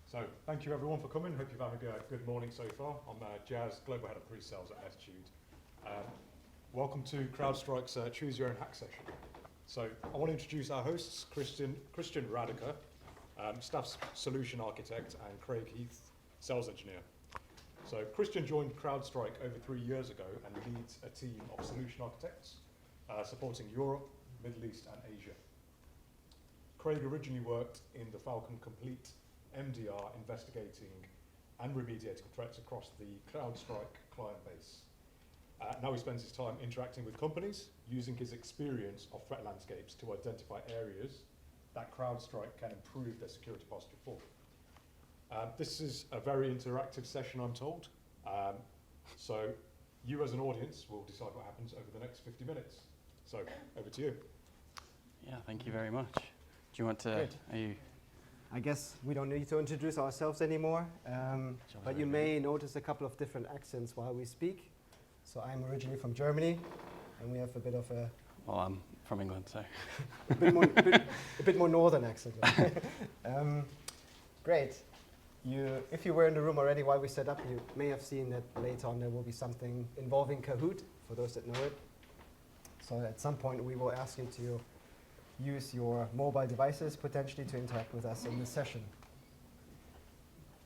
So thank you everyone for coming. Hope you've had a good morning so far. I'm Jazz, Global Head of Pre-Sales at Nettitude. Welcome to Crowdstrike's Choose Your Own Hack session. So I want to introduce our hosts, Christian Radiker, Staff Solution Architect, and Craig Heath, Sales Engineer. So Christian joined Crowdstrike over 3 years ago and leads a team of solution architects supporting Europe, Middle East, and Asia. Craig originally worked in the Falcon Complete MDR investigating and remediating threats across the Crowdstrike client base. Now he spends his time interacting with companies, using his experience of threat landscapes to identify areas that Crowdstrike can improve their security posture for. This is a very interactive session, I'm told. So you as an audience will decide what happens over the next 50 minutes. So over to you. Yeah, thank you very much. Do you want to, I guess we don't need to introduce ourselves anymore, but you may notice a couple of different accents while we speak. So I'm originally from Germany, and we have a bit of a... Well, I'm from England, so... a bit more northern accent. Great. If you were in the room already while we set up, you may have seen that later on there will be something involving Kahoot, for those that know it. So at some point we will ask you to use your mobile devices potentially to interact with us in this session.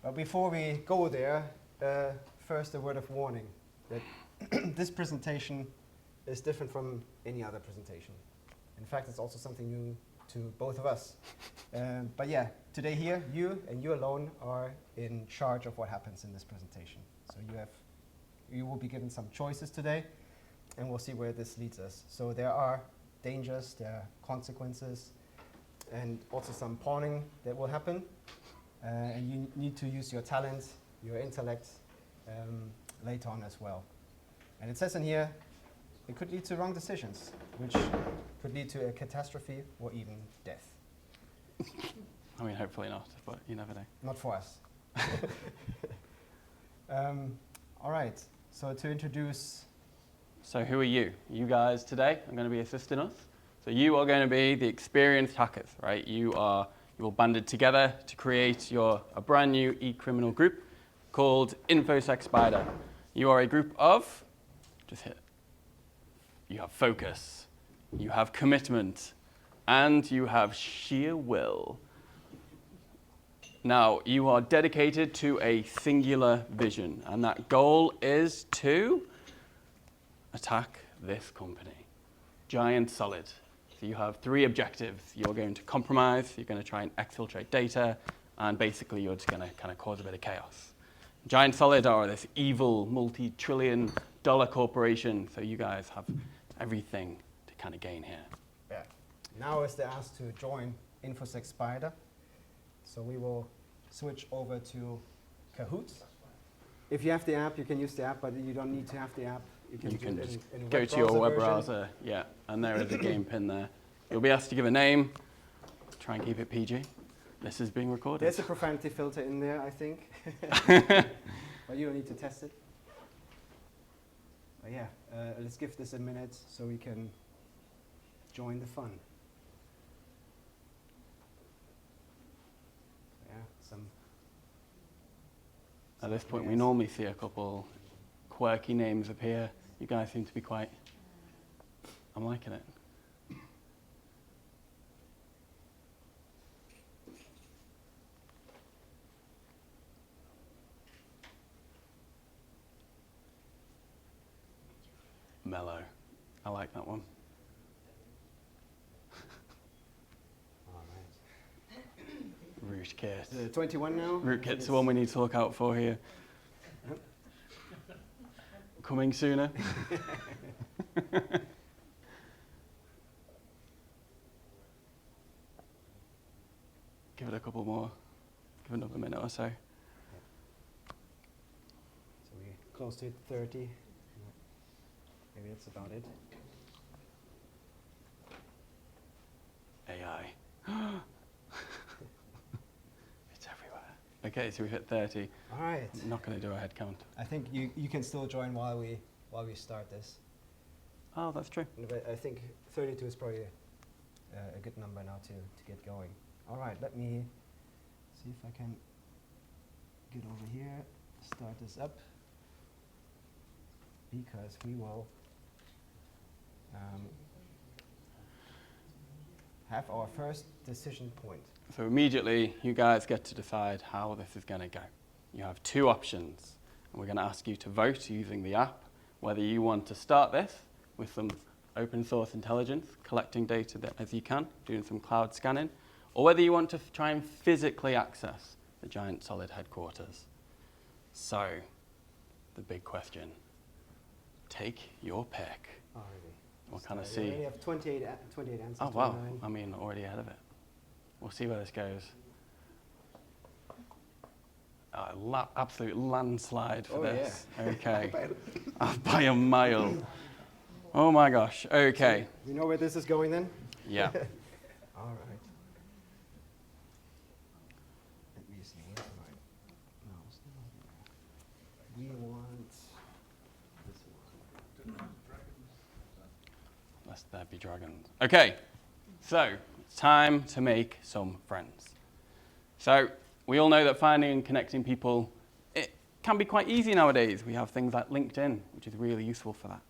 But before we go there, first a word of warning that this presentation is different from any other presentation. In fact, it's also something new to both of us. But yeah, today here, you and you alone are in charge of what happens in this presentation. So you will be given some choices today, and we'll see where this leads us. So there are dangers, there are consequences, and also some pawning that will happen. And you need to use your talent, your intellect later on as well. And it says in here, it could lead to wrong decisions, which could lead to a catastrophe or even death. I mean, hopefully not, but you never know. Not for us. All right, so to introduce... So who are you? You guys today are going to be assisting us. So you are going to be the experienced hackers, right? You all banded together to create a brand new e-criminal group called InfoSec Spider. You are a group of, just hit. You have focus, you have commitment, and you have sheer will. Now, you are dedicated to a singular vision, and that goal is to attack this company. Giant Solid. So you have 3 objectives. You're going to compromise, you're going to try and exfiltrate data, and basically you're just going to kind of cause a bit of chaos. Giant Solid are this evil multi-trillion-dollar corporation, so you guys have everything to kind of gain here. Yeah. Now is the ask to join InfoSec Spider. So we will switch over to Kahoot. If you have the app, you can use the app, but you don't need to have the app. You can just go to your web browser, yeah, and there is a game pin there. You'll be asked to give a name. Try and keep it PG. This is being recorded. There's a profanity filter in there, I think. But you don't need to test it. But yeah, let's give this a minute so we can join the fun. Yeah, At this point, we normally see a couple quirky names appear. You guys seem to be quite... I'm liking it. Mellow. I like that one. all right. Rootkit. 21 now? Rootkit's the one we need to look out for here. Coming sooner. Give it a couple more. Give another minute or so. So we're close to 30. Maybe that's about it. AI. It's everywhere. Okay, so we've hit 30. All right. I'm not going to do a head count. I think you can still join while we start this. Oh, that's true. But I think 32 is probably a good number now to get going. All right, let me see if I can get over here, start this up, because we will have our first decision point. So immediately, you guys get to decide how this is going to go. You have two options, and we're going to ask you to vote using the app, whether you want to start this with some open source intelligence, collecting data as you can, doing some cloud scanning, or whether you want to try and physically access the Giant Solid headquarters. So, the big question, take your pick. Already. What kind of We see? already have 28 answers. Oh wow, 29. I mean, already ahead of it. We'll see where this goes. Absolute landslide for this. Yeah. Okay. By a mile. Oh my gosh. Okay. So you know where this is going then? Yeah. All right. Let me see. Where's my mouse? We want this one. Lest there be dragons. Okay. So it's time to make some friends. So we all know that finding and connecting people, it can be quite easy nowadays. We have things like LinkedIn, which is really useful for that.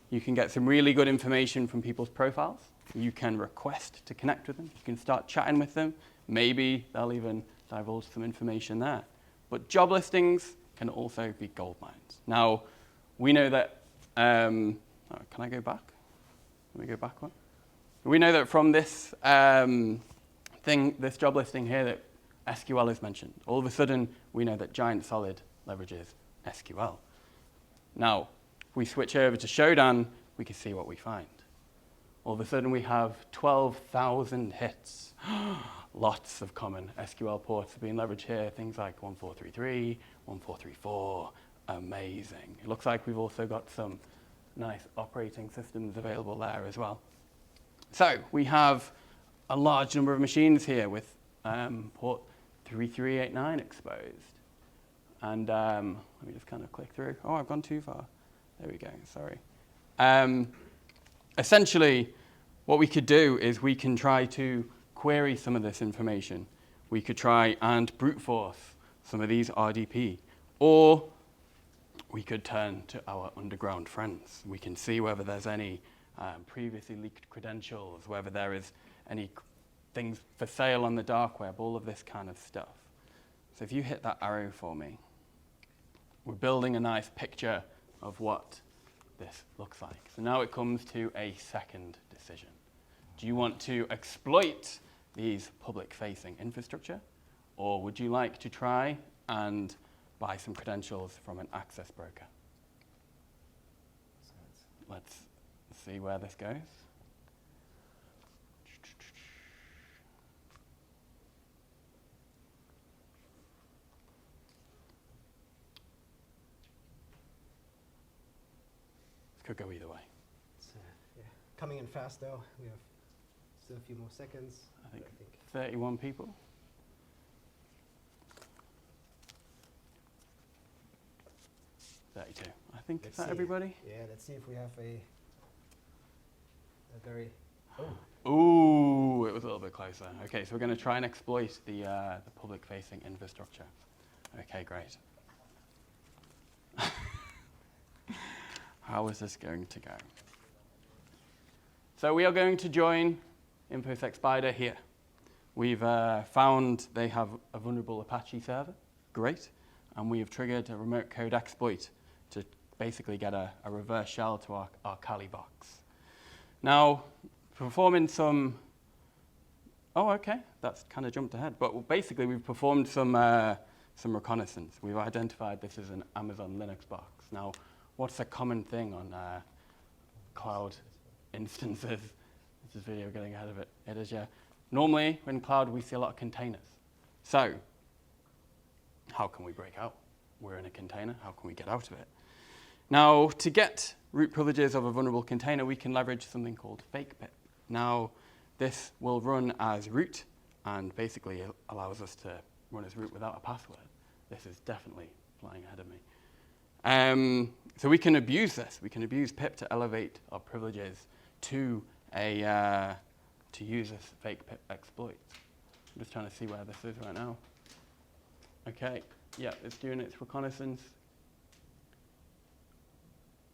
You can get some really good information from people's profiles. You can request to connect with them. You can start chatting with them. Maybe they'll even divulge some information there. But job listings can also be gold mines. Now, we know that, can I go back? Let me go back one. We know that from this this job listing here that SQL is mentioned. All of a sudden, we know that Giant Solid leverages SQL. Now, if we switch over to Shodan, we can see what we find. All of a sudden, we have 12,000 hits. Lots of common SQL ports are being leveraged here. Things like 1433, 1434. Amazing. It looks like we've also got some nice operating systems available there as well. So we have a large number of machines here with port 3389 exposed. And let me just kind of click through. Oh, I've gone too far. There we go, sorry. Essentially, what we could do is we can try to query some of this information. We could try and brute force some of these RDP. Or we could turn to our underground friends. We can see whether there's any previously leaked credentials, whether there is any things for sale on the dark web, all of this kind of stuff. So if you hit that arrow for me, we're building a nice picture of what this looks like. So now it comes to a second decision. Do you want to exploit these public-facing infrastructure, or would you like to try and buy some credentials from an access broker? Let's see where this goes. Could go either way. It's, yeah. Coming in fast though. We have still a few more seconds. I think 31 people. I think, Let's is that see. everybody? Yeah, let's see if we have a very, Ooh, it was a little bit closer. Okay, so we're going to try and exploit the public-facing infrastructure. Okay, great. How is this going to go? So we are going to join InfoSec Spider here. We've found they have a vulnerable Apache server. Great. And we have triggered a remote code exploit to basically get a reverse shell to our Kali box. Now, performing some, oh, okay, that's kind of jumped ahead. But basically, we've performed some reconnaissance. We've identified this as an Amazon Linux box. Now, what's a common thing on cloud instances? This is video getting ahead of it. It is, yeah. Normally, in cloud, we see a lot of containers. So, how can we break out? We're in a container. How can we get out of it? Now, to get root privileges of a vulnerable container, we can leverage something called fake pip. Now, this will run as root and basically allows us to run as root without a password. This is definitely flying ahead of me. So we can abuse this. We can abuse pip to elevate our privileges to use this fake pip exploit. I'm just trying to see where this is right now. Okay, Yeah, it's doing its reconnaissance.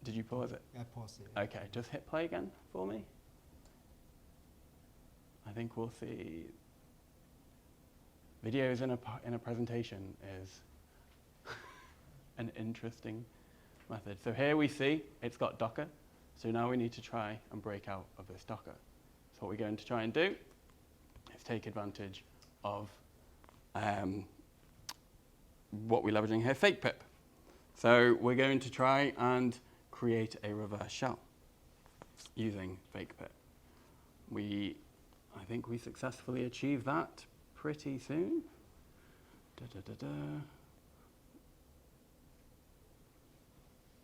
Did you pause it? I paused it. Okay, just hit play again for me. I think we'll see. Videos in a presentation is an interesting method. So here we see it's got Docker. So now we need to try and break out of this Docker. So what we're going to try and do is take advantage of what we're leveraging here, fake pip. So we're going to try and create a reverse shell using fake pip. I think we successfully achieved that pretty soon.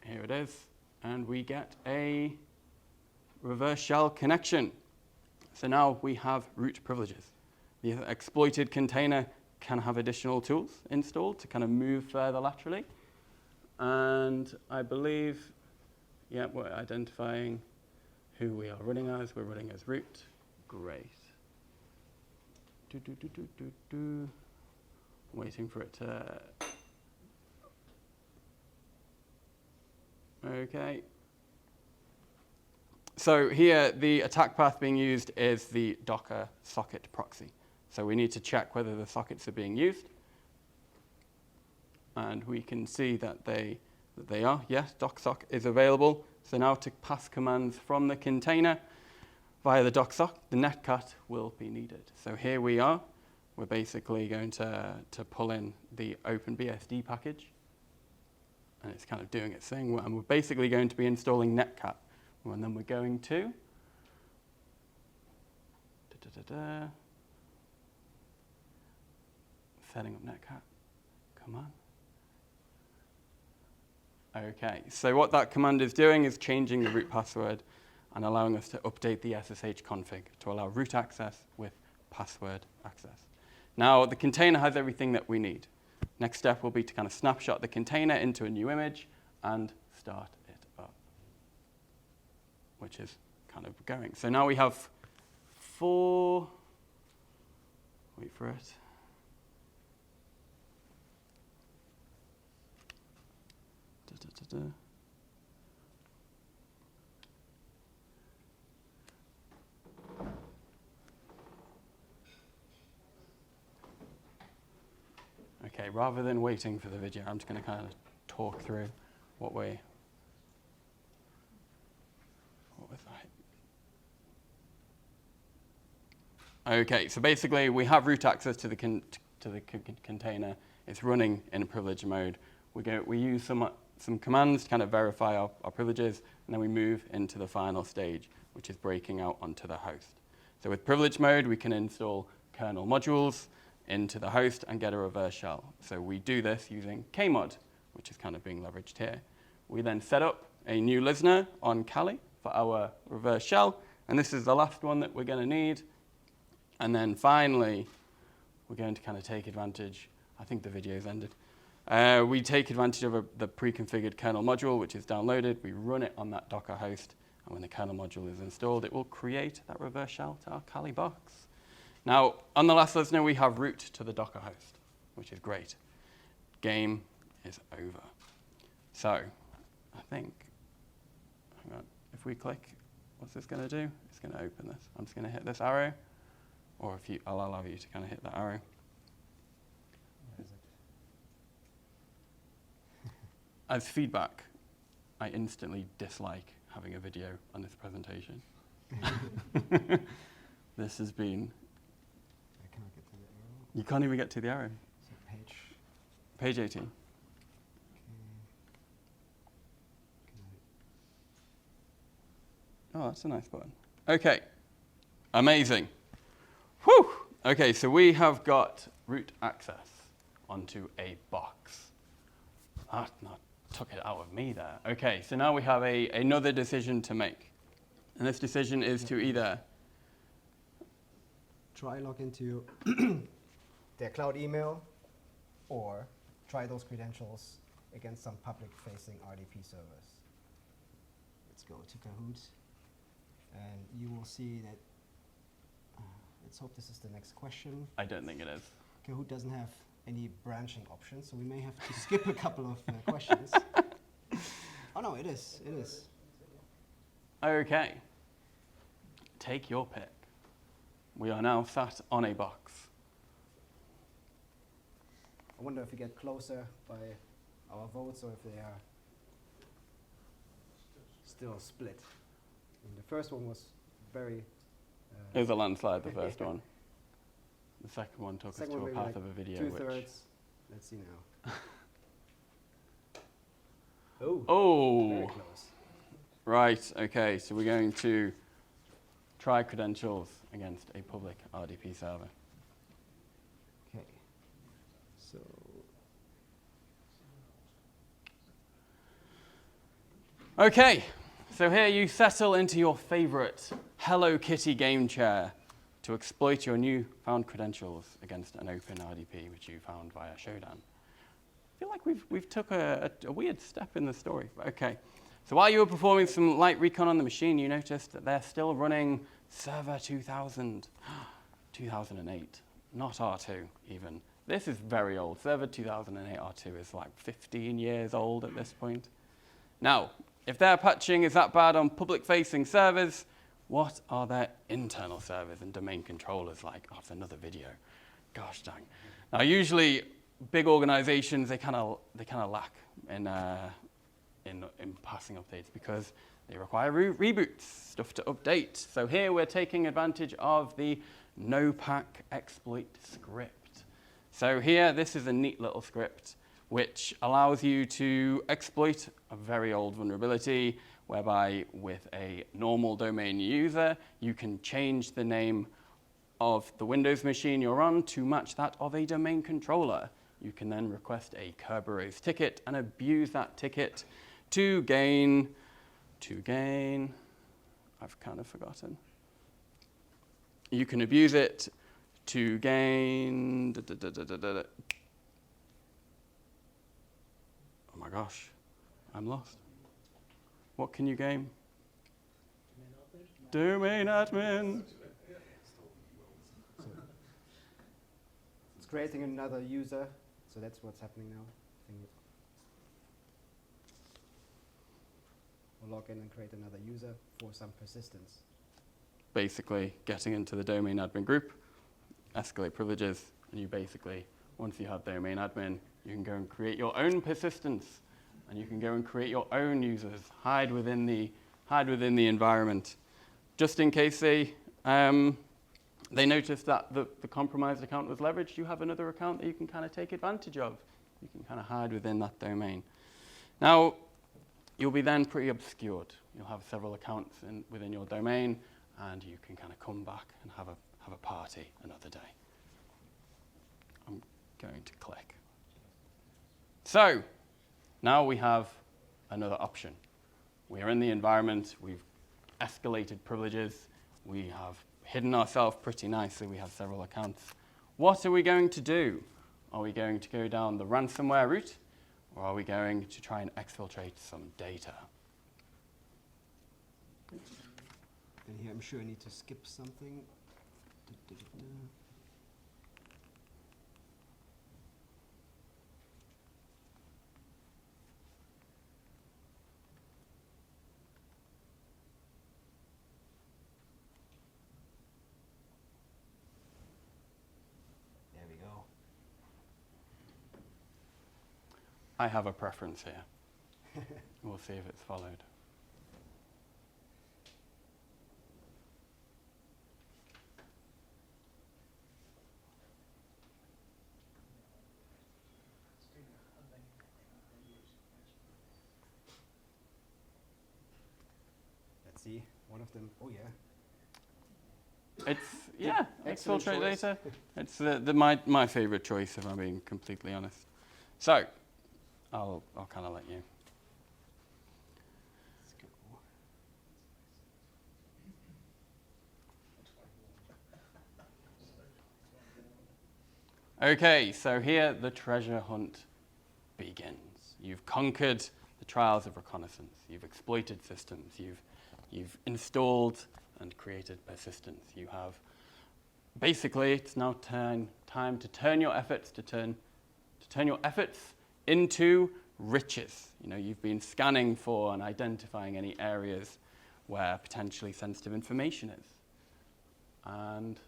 Here it is, and we get a reverse shell connection. So now we have root privileges. The exploited container can have additional tools installed to kind of move further laterally. And I believe, yeah, we're identifying who we are running as. We're running as root. Great. Waiting for it to. Okay. So here, the attack path being used is the Docker socket proxy. So we need to check whether the sockets are being used. And we can see that they are. Yes, docsock is available. So now to pass commands from the container via the docsock, the netcat will be needed. So here we are. We're basically going to pull in the OpenBSD package. And it's kind of doing its thing. And we're basically going to be installing netcat. And then we're going to setting up netcat. Come on. Okay, so what that command is doing is changing the root password and allowing us to update the SSH config to allow root access with password access. Now, the container has everything that we need. Next step will be to kind of snapshot the container into a new image and start it up, which is kind of going. So now we have 4, wait for it. Okay, rather than waiting for the video, I'm just going to kind of talk through what was that? Okay, so basically we have root access to the container. It's running in privilege mode. We use some commands to kind of verify our privileges, and then we move into the final stage, which is breaking out onto the host. So with privilege mode, we can install kernel modules into the host and get a reverse shell. So we do this using kmod, which is kind of being leveraged here. We then set up a new listener on Kali for our reverse shell, and this is the last one that we're going to need. And then finally, we're going to kind of take advantage. I think the video's ended. We take advantage of the pre-configured kernel module, which is downloaded. We run it on that Docker host, and when the kernel module is installed, it will create that reverse shell to our Kali box. Now, on the last listener, we have root to the Docker host, which is great. Game is over. So, I think, hang on, if we click, what's this going to do? It's going to open this. I'm just going to hit this arrow, or I'll allow you to kind of hit that arrow. Where is it? As feedback, I instantly dislike having a video on this presentation. This has been. I cannot get to the arrow. You can't even get to the arrow. So page. Page 18. Oh, that's a nice button. Okay, amazing. Whew. Okay, so we have got root access onto a box. That took it out of me there. Okay, so now we have another decision to make. And this decision is to either try log into their cloud email, or try those credentials against some public-facing RDP servers. Let's go to Kahoot, and you will see that. Let's hope this is the next question. I don't think it is. Kahoot doesn't have any branching options, so we may have to skip a couple of questions. Oh no, it is. Okay. Take your pick. We are now sat on a box. I wonder if we get closer by our votes or if they are still split. And the first one was very... It was a landslide, the first one. The second one took us to a maybe path like of a video. Two-thirds. Let's see now. Oh, very Oh, close. right, okay, so we're going to try credentials against a public RDP server. Okay. So, Okay, so here you settle into your favorite Hello Kitty game chair to exploit your newfound credentials against an open RDP which you found via Showdown. I feel like we've took a weird step in the story. But okay, so while you were performing some light recon on the machine, you noticed that they're still running server 2000, 2008, not R2 even. This is very old. Server 2008 R2 is like 15 years old at this point. Now, if their patching is that bad on public-facing servers, what are their internal servers and domain controllers like? Oh, it's another video. Gosh dang. Now, usually, big organizations, they kind of lack in passing updates because they require reboots, stuff to update. So here we're taking advantage of the no-pack exploit script. So here, this is a neat little script which allows you to exploit a very old vulnerability whereby with a normal domain user, you can change the name of the Windows machine you're on to match that of a domain controller. You can then request a Kerberos ticket and abuse that ticket to gain, I've kind of forgotten. You can abuse it to gain, oh my gosh, I'm lost. What can you gain? Domain admin. it's creating another user, so that's what's happening now. I think we'll log in and create another user for some persistence. Basically, getting into the domain admin group, escalate privileges, and you basically, once you have domain admin, you can go and create your own persistence, and you can go and create your own users, hide within the environment. Just in case they notice that the compromised account was leveraged, you have another account that you can kind of take advantage of. You can kind of hide within that domain. Now, you'll be then pretty obscured. You'll have several accounts within your domain, and you can kind of come back and have a party another day. I'm going to click. So, now we have another option. We are in the environment, we've escalated privileges, we have hidden ourselves pretty nicely, we have several accounts. What are we going to do? Are we going to go down the ransomware route, or are we going to try and exfiltrate some data? And here I'm sure I need to skip something. There we go. I have a preference here. We'll see if it's followed. Let's see, one of them, oh yeah. It's, yeah, Excellent exfiltrate choice. data. It's my favorite choice, if I'm being completely honest. So, I'll kind of let you. Let's go. Okay, so here the treasure hunt begins. You've conquered the trials of reconnaissance. You've exploited systems. You've installed and created persistence. You have, basically, it's now time to turn your efforts to turn turn your efforts into riches. You've been scanning for and identifying any areas where potentially sensitive information is. And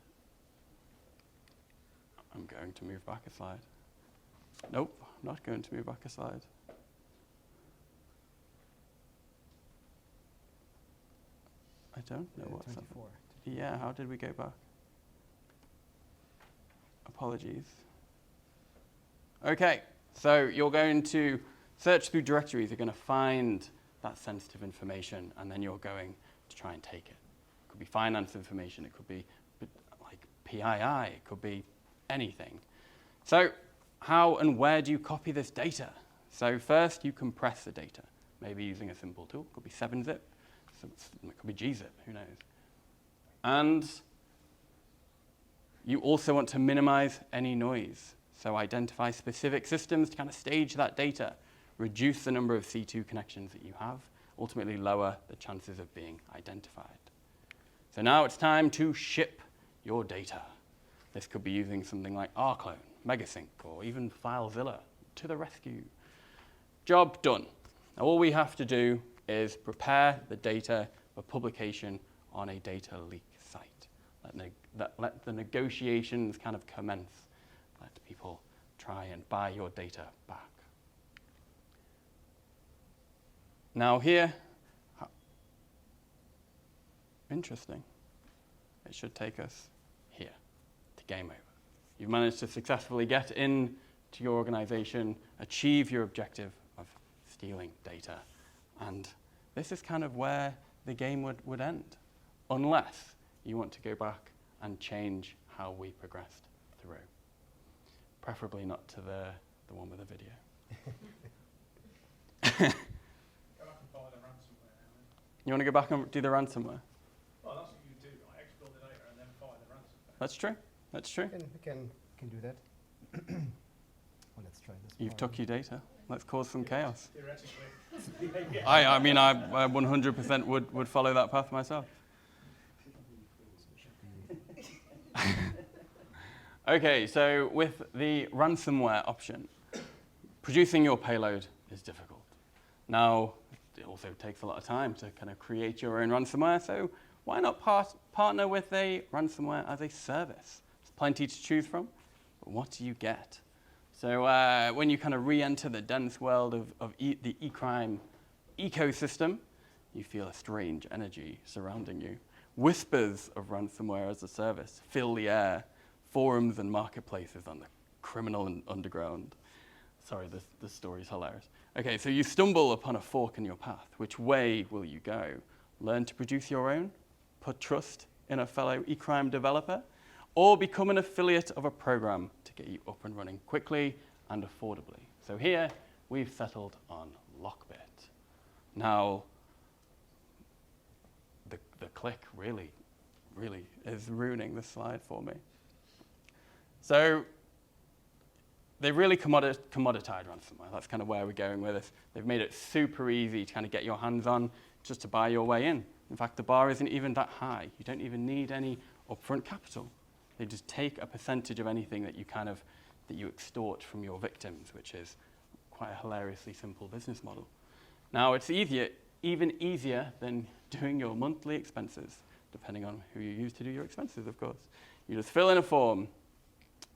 I'm going to move back a slide. Nope, I'm not going to move back a slide. I don't know what's happening. 24. Yeah, how did we go back? Apologies. Okay, so you're going to search through directories. You're going to find that sensitive information, and then you're going to try and take it. It could be finance information. It could be like PII. It could be anything. So how and where do you copy this data? So first, you compress the data, maybe using a simple tool. It could be 7-zip. It could be gzip. Who knows? And you also want to minimize any noise. So identify specific systems to kind of stage that data, reduce the number of C2 connections that you have, ultimately lower the chances of being identified. So now it's time to ship your data. This could be using something like rclone, Megasync, or even FileZilla to the rescue. Job done. Now all we have to do is prepare the data for publication on a data leak site. Let the negotiations kind of commence. Let people try and buy your data back. Now here, interesting. It should take us here to game over. You've managed to successfully get into your organization, achieve your objective of stealing data. And this is kind of where the game would end, unless you want to go back and change how we progressed through. Preferably not to the one with the video. Go back and follow the ransomware now. You want to go back and do the ransomware? Well, that's what you do. Like exploit the data and then follow the ransomware. That's true. That's true. We can do that. Well, let's try this. You've took your data. Let's cause some chaos. Theoretically. I mean, I 100% would follow that path myself. Okay, so with the ransomware option, producing your payload is difficult. Now, it also takes a lot of time to kind of create your own ransomware, so why not partner with a ransomware as a service? There's plenty to choose from, but what do you get? So when you kind of re-enter the dense world of the e-crime ecosystem, you feel a strange energy surrounding you. Whispers of ransomware as a service fill the air, forums and marketplaces on the criminal underground. Sorry, this story's hilarious. Okay, so you stumble upon a fork in your path. Which way will you go? Learn to produce your own? Put trust in a fellow e-crime developer? Or become an affiliate of a program to get you up and running quickly and affordably? So here, we've settled on Lockbit. Now, the click really is ruining the slide for me. So they've really commoditized ransomware. That's kind of where we're going with this. They've made it super easy to kind of get your hands on, just to buy your way in. In fact, the bar isn't even that high. You don't even need any upfront capital. They just take a percentage of anything that you extort from your victims, which is quite a hilariously simple business model. Now, it's even easier than doing your monthly expenses, depending on who you use to do your expenses, of course. You just fill in a form.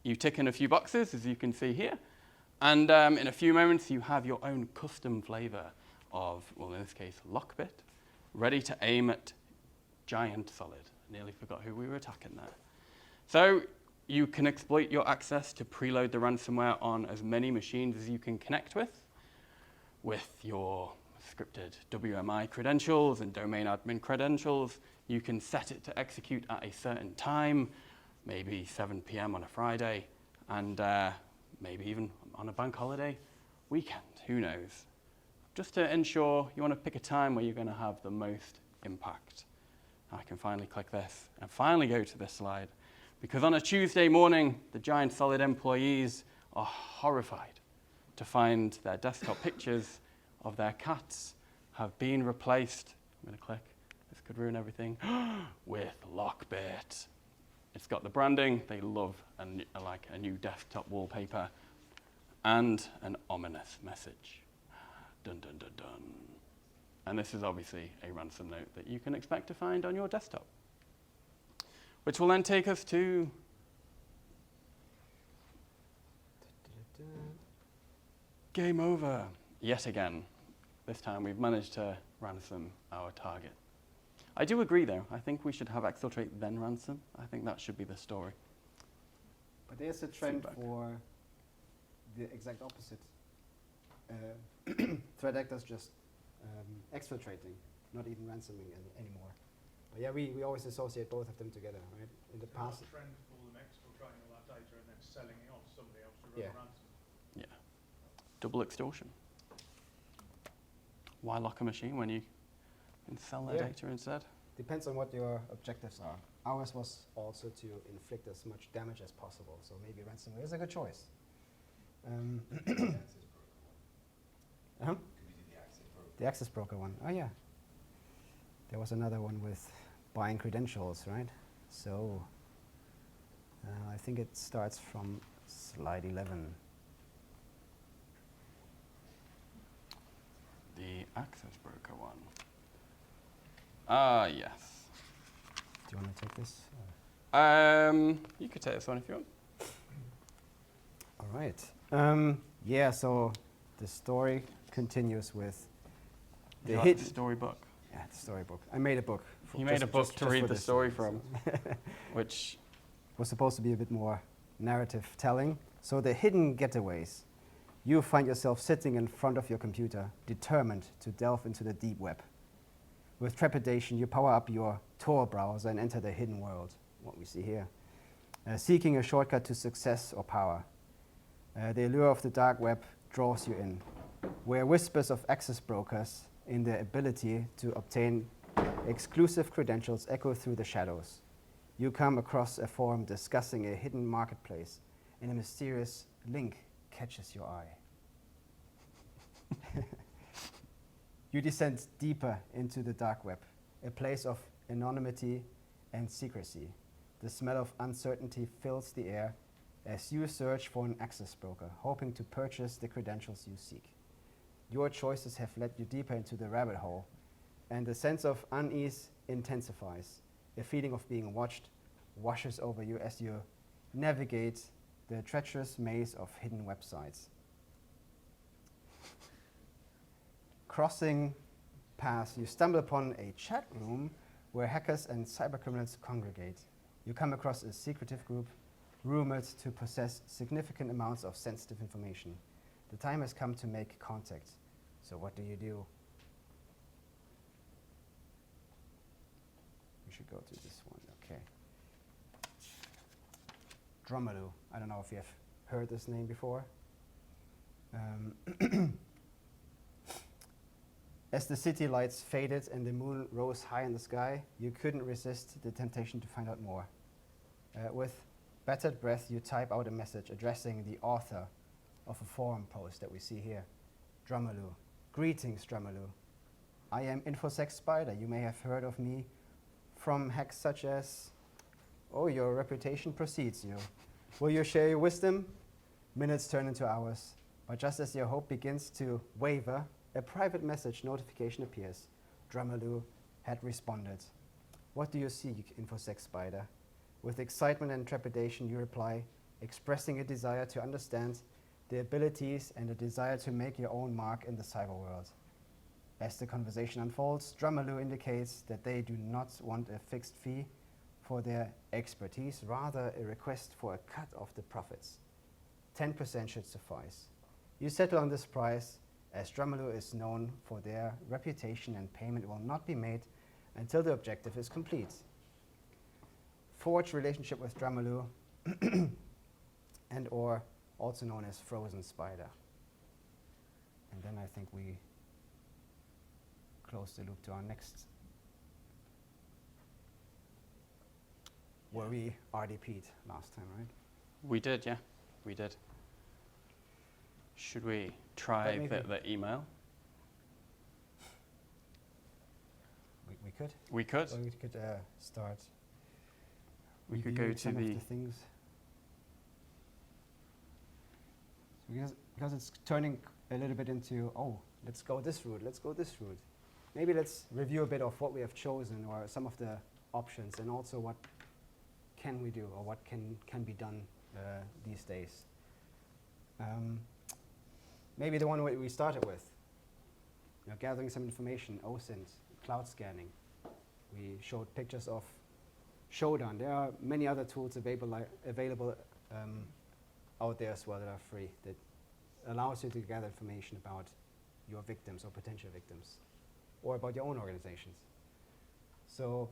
You tick in a few boxes, as you can see here. And in a few moments, you have your own custom flavor of, well, in this case, Lockbit, ready to aim at Giant Solid. Nearly forgot who we were attacking there. So you can exploit your access to preload the ransomware on as many machines as you can connect with your scripted WMI credentials and domain admin credentials. You can set it to execute at a certain time, maybe 7 p.m. on a Friday, and maybe even on a bank holiday weekend, who knows. Just to ensure you want to pick a time where you're going to have the most impact. I can finally click this and finally go to this slide, because on a Tuesday morning, the Giant Solid employees are horrified to find their desktop pictures of their cats have been replaced. I'm going to click. This could ruin everything. With Lockbit. It's got the branding. They love like a new desktop wallpaper. and an ominous message. Dun, dun, dun, dun. And this is obviously a ransom note that you can expect to find on your desktop, which will then take us to game over yet again. This time we've managed to ransom our target. I do agree though, I think we should have exfiltrate then ransom. I think that should be the story. But there's a trend Feedback. for the exact opposite. Threat actors just exfiltrating, not even ransoming anymore. But yeah, we always associate both of them together, right? In the past, There's a trend for them exfiltrating all that data and then selling it on to somebody else to run Yeah. a ransom. Yeah. Double extortion. Why lock a machine when you can sell their Yeah. data instead? depends on what your objectives are. Ours was also to inflict as much damage as possible, so maybe ransomware is a good choice. Uh-huh. The access broker one. Oh yeah. There was another one with buying credentials, right? So I think it starts from slide 11. The access broker one. Ah, yes. Do you want to take this? You could take this one if you want. All right. Yeah, so the story continues with You the like hidden. the storybook. Yeah, the storybook. I made a book. You made a book to just read for the this story one, from, which was supposed to be a bit more narrative telling. So the hidden getaways. You find yourself sitting in front of your computer, determined to delve into the deep web. With trepidation, you power up your Tor browser and enter the hidden world, what we see here, seeking a shortcut to success or power. The allure of the dark web draws you in, where whispers of access brokers in their ability to obtain exclusive credentials echo through the shadows. You come across a forum discussing a hidden marketplace, and a mysterious link catches your eye. You descend deeper into the dark web, a place of anonymity and secrecy. The smell of uncertainty fills the air as you search for an access broker, hoping to purchase the credentials you seek. Your choices have led you deeper into the rabbit hole, and the sense of unease intensifies. A feeling of being watched washes over you as you navigate the treacherous maze of hidden websites. Crossing paths, you stumble upon a chat room where hackers and cybercriminals congregate. You come across a secretive group rumored to possess significant amounts of sensitive information. The time has come to make contact. So what do? We should go to this one, okay. Drumaloo. I don't know if you have heard this name before. As the city lights faded and the moon rose high in the sky, you couldn't resist the temptation to find out more. With bated breath, you type out a message addressing the author of a forum post that we see here. Drumaloo. Greetings, Drumaloo. I am InfoSec Spider. You may have heard of me from hacks such as, oh, your reputation precedes you. Will you share your wisdom? Minutes turn into hours, but just as your hope begins to waver, a private message notification appears. Drumaloo had responded. What do you seek, InfoSec Spider? With excitement and trepidation, you reply, expressing a desire to understand the abilities and a desire to make your own mark in the cyber world. As the conversation unfolds, Drumaloo indicates that they do not want a fixed fee for their expertise, rather a request for a cut of the profits. 10% should suffice. You settle on this price, as Drumaloo is known for their reputation, and payment will not be made until the objective is complete. Forge relationship with Drumaloo and or also known as Frozen Spider. And then I think we close the loop to our next, where we RDP'd last time, right? we did, yeah, we did. Should we try the email? We could. We could. Or we could start. We could go reviewing to some of the the things. Because because it's turning a little bit into, oh, let's go this route, let's go this route. Maybe let's review a bit of what we have chosen or some of the options, and also what can we do or what can be done these days. Maybe the one we started with, gathering some information, OSINT, cloud scanning. We showed pictures of Shodan. There are many other tools available out there as well that are free, that allows you to gather information about your victims or potential victims, or about your own organizations. So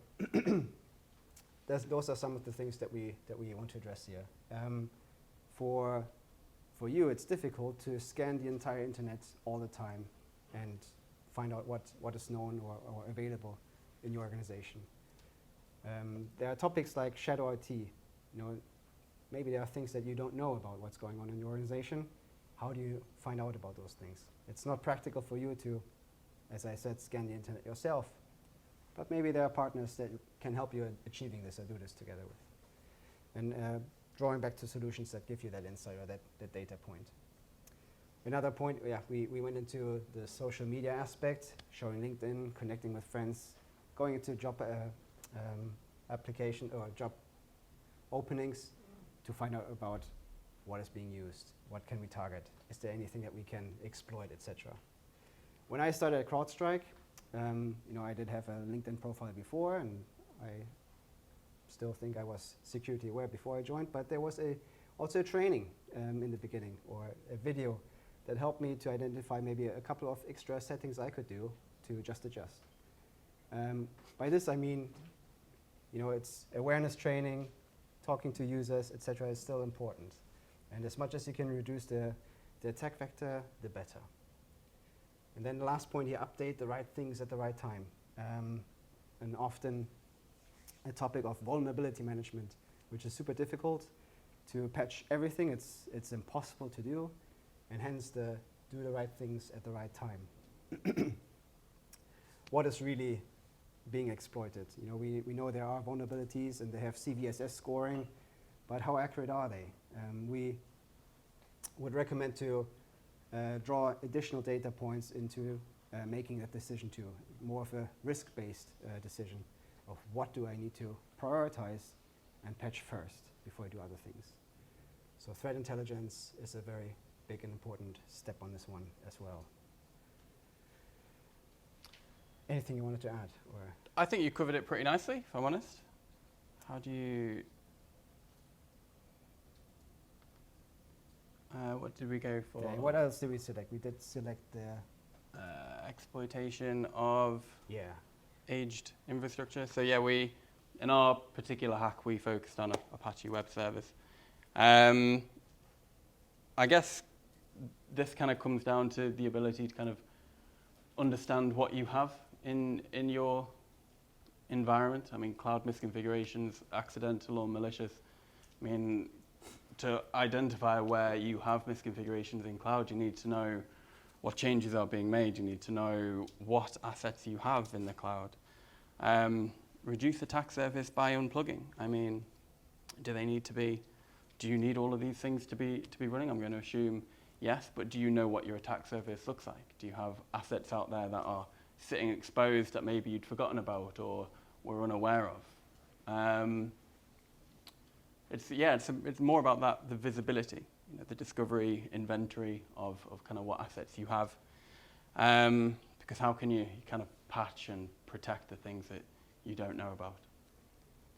those are some of the things that we want to address here. For you, it's difficult to scan the entire internet all the time and find out what is known or available in your organization. There are topics like shadow IT. Maybe there are things that you don't know about what's going on in your organization. How do you find out about those things? It's not practical for you to, as I said, scan the internet yourself, but maybe there are partners that can help you in achieving this or do this together with. And drawing back to solutions that give you that insight or that data point. Another point, we went into the social media aspect, showing LinkedIn, connecting with friends, going into job application or job openings to find out about what is being used, what can we target, is there anything that we can exploit, etc. When I started at Crowdstrike, I did have a LinkedIn profile before, and I still think I was security aware before I joined, but there was also a training in the beginning, or a video that helped me to identify maybe a couple of extra settings I could do to just adjust. By this I mean, it's awareness training, talking to users, etc. is still important. And as much as you can reduce the attack vector, the better. And then the last point here, update the right things at the right time. And often a topic of vulnerability management, which is super difficult to patch everything. It's impossible to do, and hence do the right things at the right time. What is really being exploited? We know there are vulnerabilities and they have CVSS scoring, but how accurate are they? We would recommend to draw additional data points into making that decision too, more of a risk-based decision of what do I need to prioritize and patch first before I do other things. So threat intelligence is a very big and important step on this one as well. Anything you wanted to add? Or I think you covered it pretty nicely, if I'm honest. How do you... what did we go for? okay, what else did we select? We did select the... exploitation of yeah. aged infrastructure. So yeah, in our particular hack, we focused on Apache Web Service. I guess this kind of comes down to the ability to kind of understand what you have in your environment. I mean, cloud misconfigurations, accidental or malicious. I mean, to identify where you have misconfigurations in cloud, you need to know what changes are being made. You need to know what assets you have in the cloud. Reduce attack surface by unplugging. I mean, do you need all of these things to be running? I'm going to assume yes, but do you know what your attack surface looks like? Do you have assets out there that are sitting exposed that maybe you'd forgotten about or were unaware of? It's more about that, the visibility, the discovery, inventory of kind of what assets you have. Because how can you kind of patch and protect the things that you don't know about?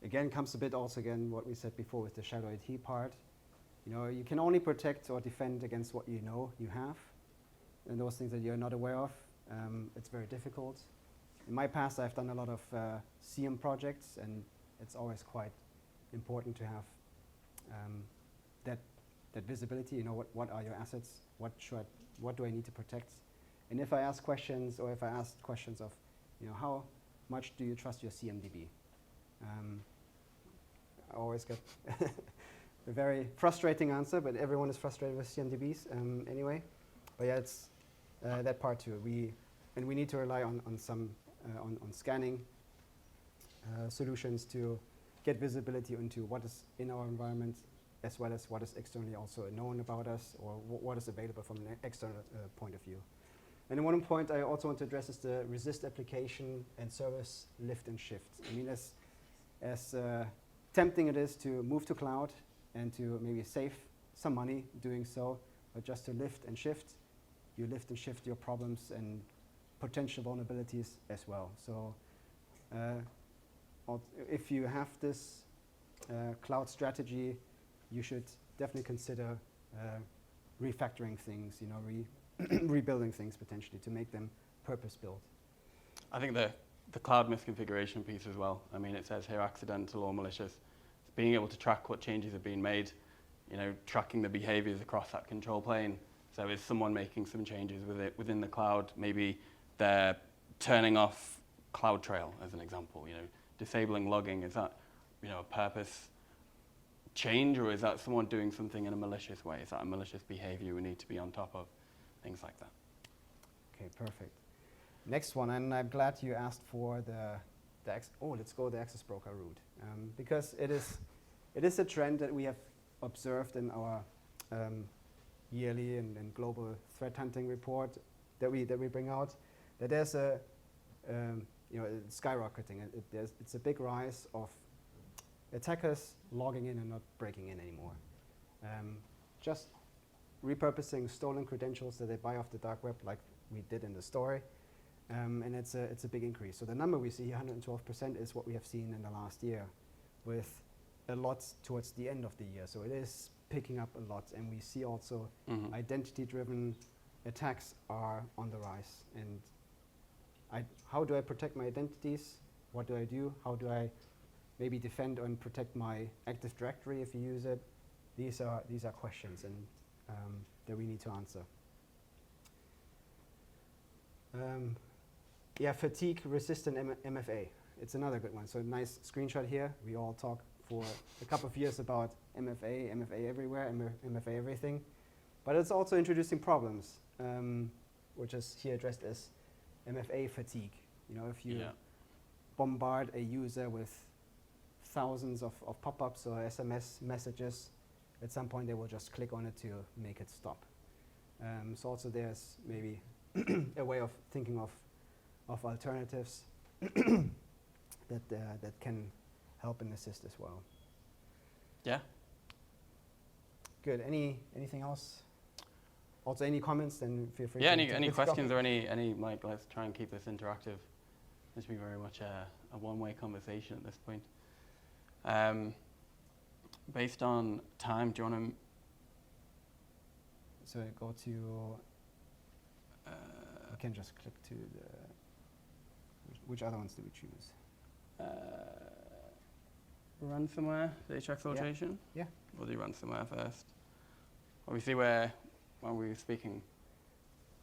Again, comes a bit also again what we said before with the shadow IT part. You can only protect or defend against what you know you have, and those things that you're not aware of, it's very difficult. In my past, I've done a lot of CM projects, and it's always quite important to have that visibility. What are your assets? What do I need to protect? And if I ask questions, or if I ask questions of, how much do you trust your CMDB? I always get a very frustrating answer, but everyone is frustrated with CMDBs anyway. But yeah, it's that part too. We need to rely on some on scanning solutions to get visibility into what is in our environment as well as what is externally also known about us, or what is available from an external point of view. And then one point I also want to address is the resist application and service lift and shift. I mean, as tempting it is to move to cloud and to maybe save some money doing so, but just to lift and shift, you lift and shift your problems and potential vulnerabilities as well. So if you have this cloud strategy, you should definitely consider refactoring things, you know, rebuilding things potentially to make them purpose-built. I think the cloud misconfiguration piece as well. I mean, it says here accidental or malicious. It's being able to track what changes have been made, you know, tracking the behaviors across that control plane. So is someone making some changes within the cloud? Maybe they're turning off CloudTrail as an example, you know, disabling logging. Is that, you know, a purpose change, or is that someone doing something in a malicious way? Is that a malicious behavior we need to be on top of? Things like that. Okay, perfect. Next one, and I'm glad you asked for let's go the access broker route, because it is a trend that we have observed in our yearly and global threat hunting report that we bring out, that there's it's skyrocketing. It's a big rise of attackers logging in and not breaking in anymore. Just repurposing stolen credentials that they buy off the dark web, like we did in the story, and it's a big increase. So the number we see, 112%, is what we have seen in the last year, with a lot towards the end of the year. So it is picking up a lot, and we see also identity-driven attacks are on the rise. And how do I protect my identities? What do I do? How do I maybe defend and protect my Active Directory if you use it? These are questions and that we need to answer. Fatigue-resistant MFA. It's another good one. So nice screenshot here. We all talk for a couple of years about MFA everywhere, MFA everything. But it's also introducing problems, which is here addressed as MFA fatigue. You know, if you bombard a user with thousands of pop-ups or SMS messages, at some point they will just click on it to make it stop. So also there's maybe a way of thinking of alternatives that can help and assist as well. Yeah. Good. Anything else? Also, any comments? Then feel free. Yeah. to Any let's questions go. or any Mike? Let's try and keep this interactive. This will be very much a one-way conversation at this point. Based on time, do you want to? So go to. You can just click to the. Which other ones do we choose? Ransomware, data exfiltration? Yeah. We'll do ransomware first. Obviously, when we were speaking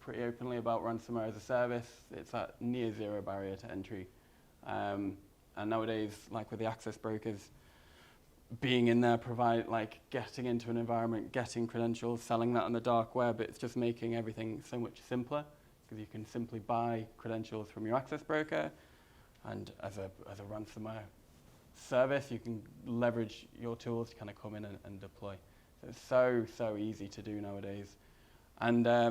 pretty openly about ransomware as a service, it's that near zero barrier to entry. And nowadays, like with the access brokers, being in there, getting into an environment, getting credentials, selling that on the dark web, it's just making everything so much simpler, because you can simply buy credentials from your access broker, and as a ransomware service, you can leverage your tools to kind of come in and deploy. So it's so easy to do nowadays. And I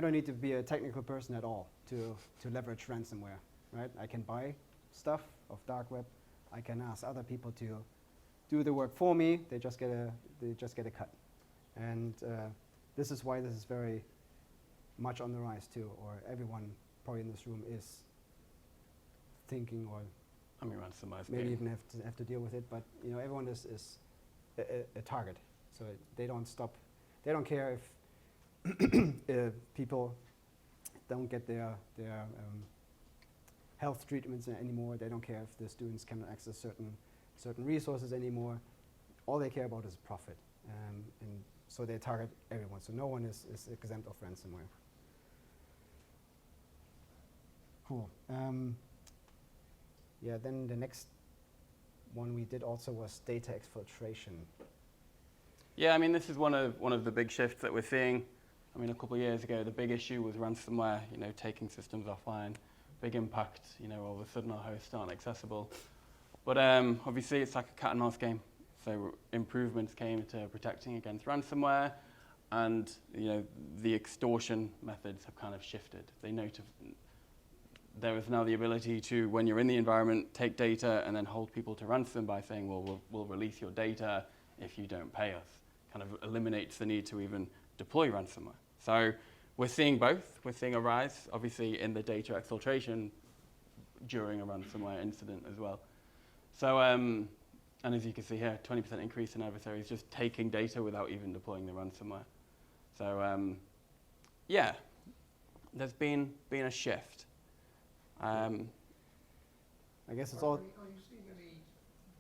don't need to be a technical person at all to leverage ransomware, right? I can buy stuff off dark web. I can ask other people to do the work for me. They just get a cut, and this is why this is very much on the rise too. Or everyone probably in this room is thinking, or ransomware maybe even have to deal with it. But you know, everyone is a target, so they don't stop. They don't care if people don't get their health treatments anymore. They don't care if the students cannot access certain resources anymore. All they care about is profit, and so they target everyone. So no one is exempt of ransomware. Cool. Then the next one we did also was data exfiltration. Yeah, I mean, this is one of the big shifts that we're seeing. I mean, a couple of years ago, the big issue was ransomware, you know, taking systems offline. Big impact, you know, all of a sudden our hosts aren't accessible. But obviously it's like a cat and mouse game. So improvements came to protecting against ransomware, and the extortion methods have kind of shifted. There is now the ability to, when you're in the environment, take data and then hold people to ransom by saying, well, we'll release your data if you don't pay us. Kind of eliminates the need to even deploy ransomware. So we're seeing both. We're seeing a rise, obviously, in the data exfiltration during a ransomware incident as well. So, and as you can see here, 20% increase in adversaries just taking data without even deploying the ransomware. So, yeah, there's been a shift. I guess it's all. Are you seeing any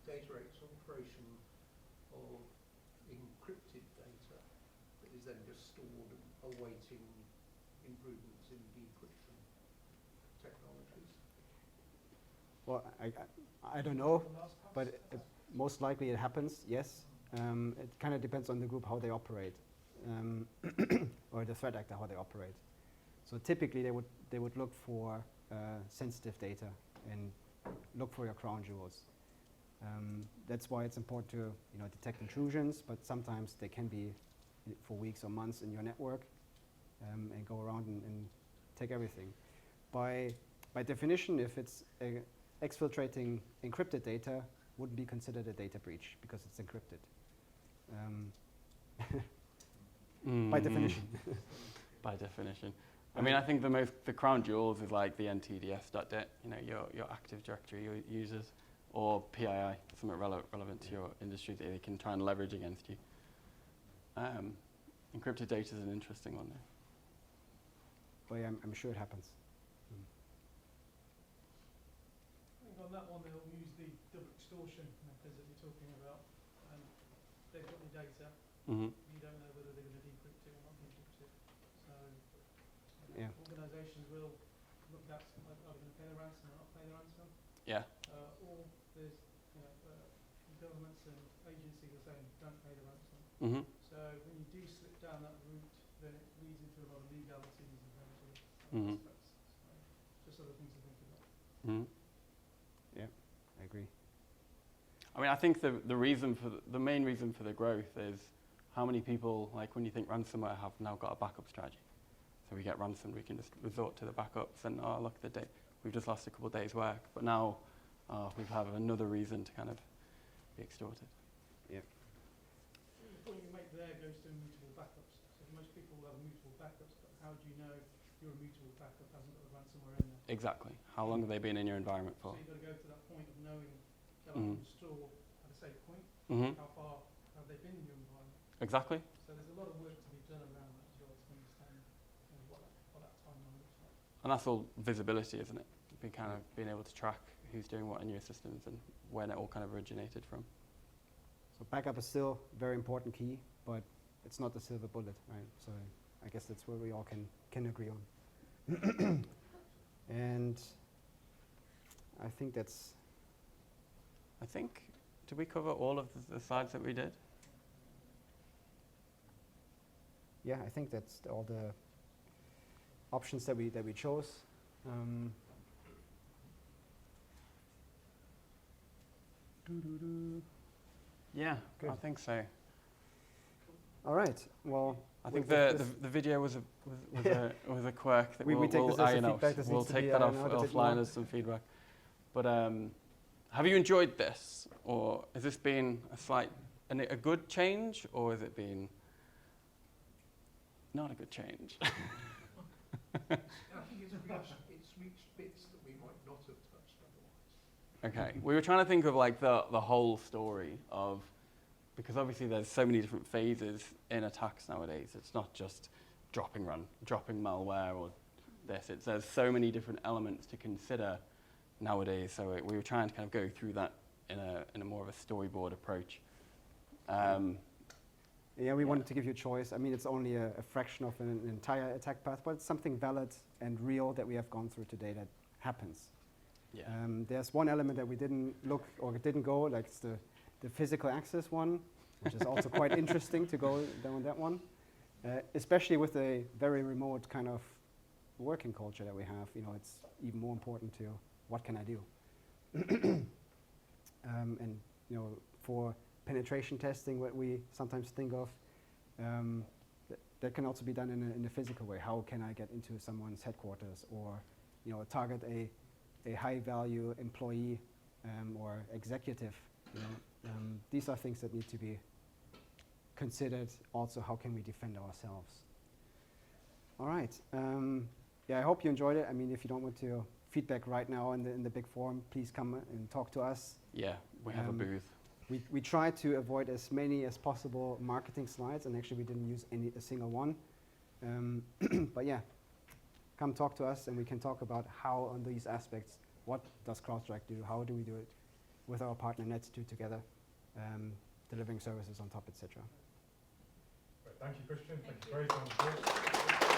data exfiltration of encrypted data that is then just stored awaiting improvements in decryption technologies? Well, I don't know, but most likely it happens. Yes, it kind of depends on the group how they operate, or the threat actor how they operate. So typically they would look for sensitive data and look for your crown jewels. That's why it's important to detect intrusions, but sometimes they can be for weeks or months in your network and go around and take everything. By definition, if it's exfiltrating encrypted data, wouldn't be considered a data breach because it's encrypted. By definition. By definition. I mean, I think the crown jewels is like the NTDS.dit, your Active Directory users, or PII, something relevant to your industry that they can try and leverage against you. Encrypted data is an interesting one there. Well, yeah, I'm sure it happens. I think on that one they'll use the double extortion methods that you're talking about. They've got the data. Mm-hmm. You don't know whether they're going to decrypt it or not decrypt it. So Yeah. organisations will look at are they going to pay the ransom or not pay the ransom. Yeah. Or there's governments and agencies are saying don't pay the ransom. Mm-hmm. So when you do slip down that route, then it leads into a lot of legalities and those Mhm. aspects. So just other things to think about. Mm-hmm. Yeah, I agree. I mean, I think the main reason for the growth is how many people, like when you think ransomware, have now got a backup strategy. So we get ransomed, we can just resort to the backups and, oh, look, we've just lost a couple of days' work. But now we have another reason to kind of be extorted. Yeah. The point you make there goes to immutable backups. So most people will have immutable backups, but how do you know your immutable backup hasn't got the ransomware in there? Exactly. How long have they been in your environment for? So you've got to go to that point of knowing that I Mhm. can store at a safe point. Mm-hmm. How far have they been in your environment? Exactly. So there's a lot of work to be done around that as well to understand what that timeline looks like. And that's all visibility, isn't it? Being able to track who's doing what in your systems and when it all kind of originated from. So backup is still a very important key, but it's not the silver bullet, right? So I guess that's where we all can agree on. And I think did we cover all of the slides that we did? yeah, I think that's all the options that we chose. Yeah, Good. I think so. All right. Well, I think with the video was Yeah. a quirk that We we'll take this as a iron out. feedback. This We'll needs to take be that ironed out a bit offline more. as some feedback. But have you enjoyed this, or has this been a good change, or has it been not a good change? I think it's reached bits that we might not have touched otherwise. Okay, we were trying to think of like the whole story of, because obviously there's so many different phases in attacks nowadays. It's not just dropping malware or this. There's so many different elements to consider nowadays. So we were trying to kind of go through that in a more of a storyboard approach. Yeah, we wanted to give you a choice. I mean, it's only a fraction of an entire attack path, but it's something valid and real that we have gone through today that happens. Yeah. There's one element that we didn't look or didn't go, like it's the physical access one, which is also quite interesting to go down that one, especially with a very remote kind of working culture that we have. It's even more important to what can I do? And for penetration testing, what we sometimes think of. That can also be done in a physical way. How can I get into someone's headquarters, or target a high-value employee or executive? These are things that need to be considered. Also, how can we defend ourselves? All right. I hope you enjoyed it. I mean, if you don't want to feedback right now in the big forum, please come and talk to us. Yeah, we have a booth. We tried to avoid as many as possible marketing slides, and actually we didn't use a single one. But yeah, come talk to us, and we can talk about how on these aspects, what does Crowdstrike do, how do we do it with our partner Nettitude together, delivering services on top, etc. Thank you, Christian. Thank you very much.